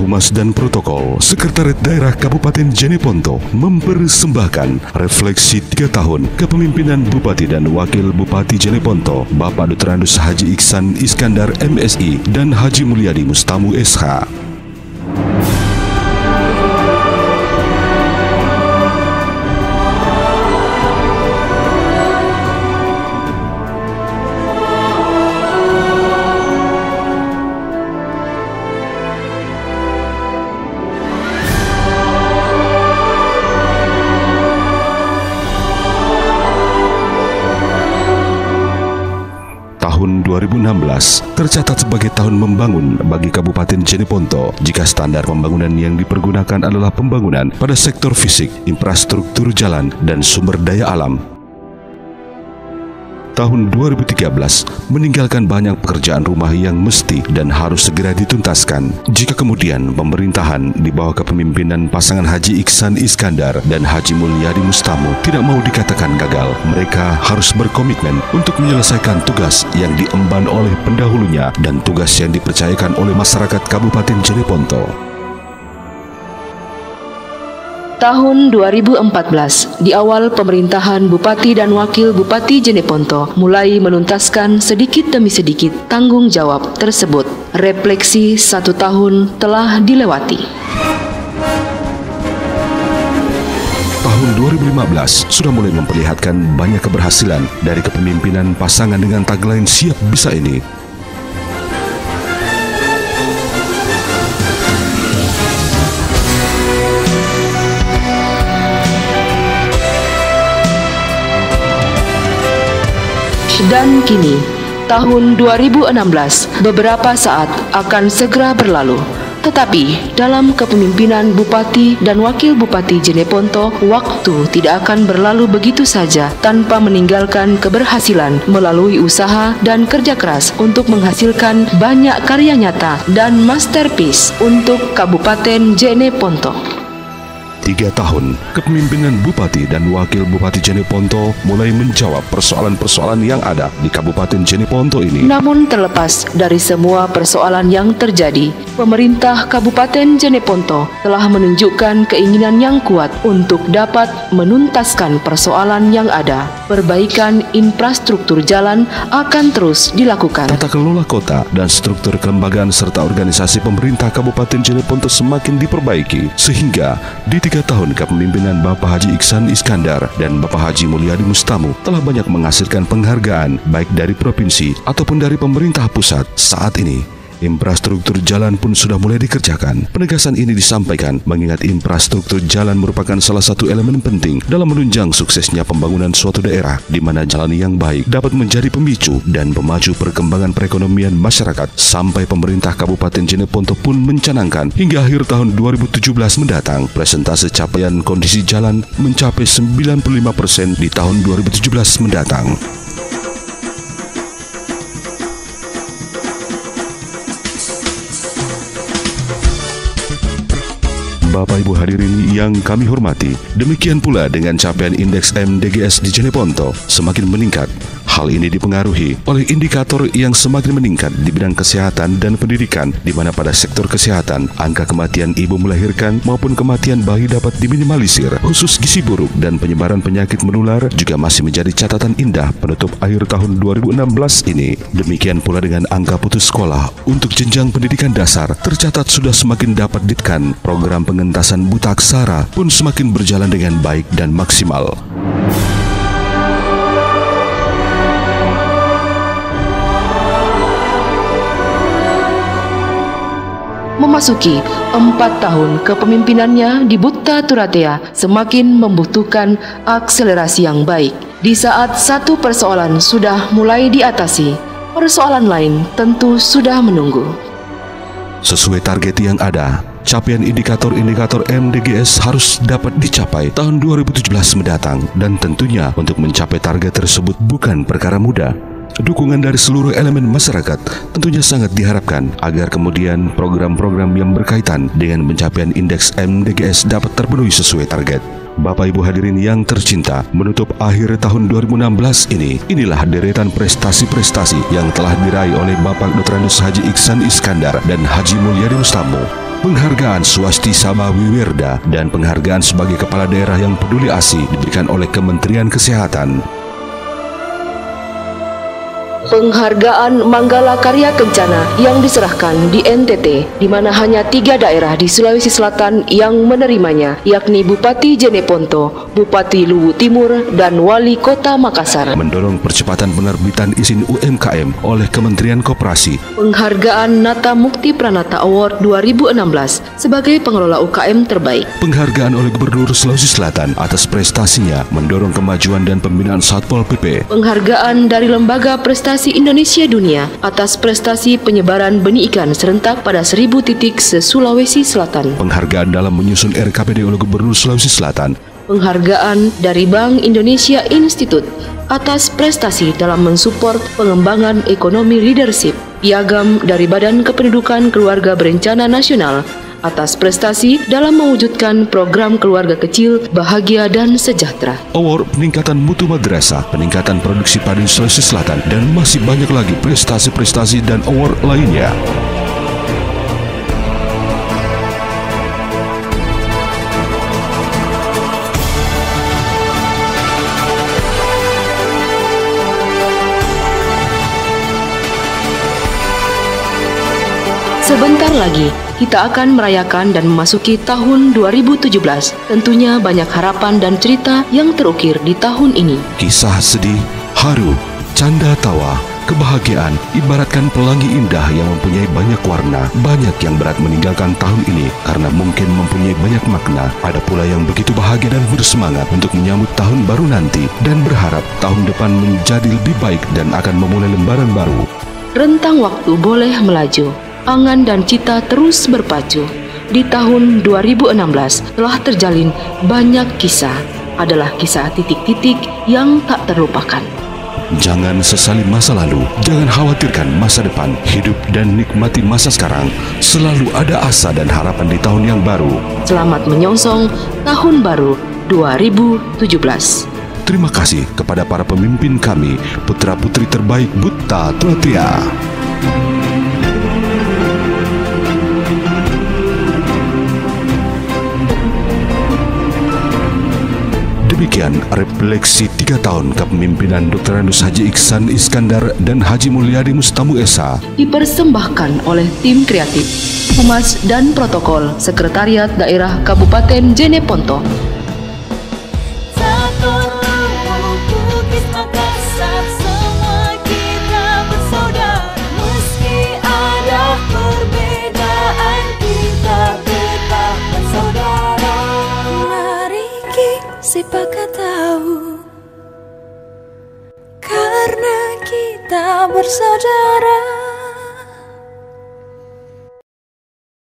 Humas dan Protokol Sekretariat Daerah Kabupaten Jeneponto mempersembahkan refleksi 3 tahun kepemimpinan Bupati dan Wakil Bupati Jeneponto, Bapak Dr. Andus Haji Iksan Iskandar MSI dan Haji Mulyadi Mustamu SH. Tahun 2016 tercatat sebagai tahun membangun bagi Kabupaten Jeneponto jika standar pembangunan yang dipergunakan adalah pembangunan pada sektor fisik, infrastruktur jalan, dan sumber daya alam. Tahun 2013 meninggalkan banyak pekerjaan rumah yang mesti dan harus segera dituntaskan. Jika kemudian pemerintahan di bawah kepemimpinan pasangan Haji Iksan Iskandar dan Haji Mulyadi Mustamu tidak mau dikatakan gagal, mereka harus berkomitmen untuk menyelesaikan tugas yang diemban oleh pendahulunya dan tugas yang dipercayakan oleh masyarakat Kabupaten Jeneponto. Tahun 2014, di awal pemerintahan Bupati dan Wakil Bupati Jeneponto mulai menuntaskan sedikit demi sedikit tanggung jawab tersebut. Refleksi 1 tahun telah dilewati. Tahun 2015 sudah mulai memperlihatkan banyak keberhasilan dari kepemimpinan pasangan dengan tagline "Siap Bisa Ini". Dan kini, tahun 2016 beberapa saat akan segera berlalu. Tetapi dalam kepemimpinan Bupati dan Wakil Bupati Jeneponto, waktu tidak akan berlalu begitu saja tanpa meninggalkan keberhasilan melalui usaha dan kerja keras untuk menghasilkan banyak karya nyata dan masterpiece untuk Kabupaten Jeneponto. 3 tahun kepemimpinan Bupati dan Wakil Bupati Jeneponto mulai menjawab persoalan-persoalan yang ada di Kabupaten Jeneponto ini. Namun terlepas dari semua persoalan yang terjadi, pemerintah Kabupaten Jeneponto telah menunjukkan keinginan yang kuat untuk dapat menuntaskan persoalan yang ada. Perbaikan infrastruktur jalan akan terus dilakukan. Tata kelola kota dan struktur kelembagaan serta organisasi pemerintah Kabupaten Jeneponto semakin diperbaiki, sehingga di 3 tahun kepemimpinan Bapak Haji Iksan Iskandar dan Bapak Haji Mulyadi Mustamu telah banyak menghasilkan penghargaan baik dari provinsi ataupun dari pemerintah pusat. Saat ini infrastruktur jalan pun sudah mulai dikerjakan. Penegasan ini disampaikan mengingat infrastruktur jalan merupakan salah satu elemen penting dalam menunjang suksesnya pembangunan suatu daerah, di mana jalan yang baik dapat menjadi pemicu dan pemacu perkembangan perekonomian masyarakat. Sampai pemerintah Kabupaten Jeneponto pun mencanangkan hingga akhir tahun 2017 mendatang presentase capaian kondisi jalan mencapai 95% di tahun 2017 mendatang. Bapak Ibu hadirin yang kami hormati, demikian pula dengan capaian indeks MDGS di Jeneponto semakin meningkat. Hal ini dipengaruhi oleh indikator yang semakin meningkat di bidang kesehatan dan pendidikan, di mana pada sektor kesehatan, angka kematian ibu melahirkan maupun kematian bayi dapat diminimalisir. Khusus gizi buruk dan penyebaran penyakit menular juga masih menjadi catatan indah penutup akhir tahun 2016 ini. Demikian pula dengan angka putus sekolah untuk jenjang pendidikan dasar tercatat sudah semakin dapat ditekan. Program pengentasan buta aksara pun semakin berjalan dengan baik dan maksimal. Memasuki 4 tahun kepemimpinannya di Buta Turatea semakin membutuhkan akselerasi yang baik. Di saat satu persoalan sudah mulai diatasi, persoalan lain tentu sudah menunggu. Sesuai target yang ada, capaian indikator-indikator MDGS harus dapat dicapai tahun 2017 mendatang, dan tentunya untuk mencapai target tersebut bukan perkara mudah. Dukungan dari seluruh elemen masyarakat tentunya sangat diharapkan agar kemudian program-program yang berkaitan dengan pencapaian indeks MDGS dapat terpenuhi sesuai target. Bapak Ibu hadirin yang tercinta, menutup akhir tahun 2016 ini, inilah deretan prestasi-prestasi yang telah diraih oleh Bapak Dr. Andus Haji Iksan Iskandar dan Haji Mulyadi Mustamu. Penghargaan Swasti Sama Wiwirda dan penghargaan sebagai Kepala Daerah yang Peduli ASI diberikan oleh Kementerian Kesehatan. Penghargaan Manggala Karya Kencana yang diserahkan di NTT, di mana hanya 3 daerah di Sulawesi Selatan yang menerimanya, yakni Bupati Jeneponto, Bupati Luwu Timur, dan Wali Kota Makassar. Mendorong percepatan penerbitan izin UMKM oleh Kementerian Koperasi. Penghargaan Nata Mukti Pranata Award 2016 sebagai pengelola UKM terbaik. Penghargaan oleh Gubernur Sulawesi Selatan atas prestasinya mendorong kemajuan dan pembinaan Satpol PP. Penghargaan dari Lembaga Prestasi Indonesia Dunia atas prestasi penyebaran benih ikan serentak pada 1000 titik se-Sulawesi Selatan. Penghargaan dalam menyusun RKPD oleh Gubernur Sulawesi Selatan. Penghargaan dari Bank Indonesia Institute atas prestasi dalam mensupport pengembangan ekonomi leadership. Piagam dari Badan Kependudukan Keluarga Berencana Nasional atas prestasi dalam mewujudkan program keluarga kecil, bahagia dan sejahtera. Award peningkatan mutu madrasah, peningkatan produksi padi Sulawesi Selatan, dan masih banyak lagi prestasi-prestasi dan award lainnya. Sebentar lagi, kita akan merayakan dan memasuki tahun 2017. Tentunya banyak harapan dan cerita yang terukir di tahun ini. Kisah sedih, haru, canda tawa, kebahagiaan ibaratkan pelangi indah yang mempunyai banyak warna. Banyak yang berat meninggalkan tahun ini karena mungkin mempunyai banyak makna. Ada pula yang begitu bahagia dan bersemangat untuk menyambut tahun baru nanti dan berharap tahun depan menjadi lebih baik dan akan memulai lembaran baru. Rentang waktu boleh melaju, angan dan cita terus berpacu. Di tahun 2016 telah terjalin banyak kisah. Adalah kisah titik-titik yang tak terlupakan. Jangan sesali masa lalu, jangan khawatirkan masa depan. Hidup dan nikmati masa sekarang. Selalu ada asa dan harapan di tahun yang baru. Selamat menyongsong tahun baru 2017. Terima kasih kepada para pemimpin kami, putra-putri terbaik Buta Tuatria. Demikian refleksi 3 tahun kepemimpinan Dr. Anus Haji Iksan Iskandar dan Haji Mulyadi Mustamu Esa. Dipersembahkan oleh tim kreatif, Humas dan Protokol Sekretariat Daerah Kabupaten Jeneponto. Siapakah tahu, karena kita bersaudara.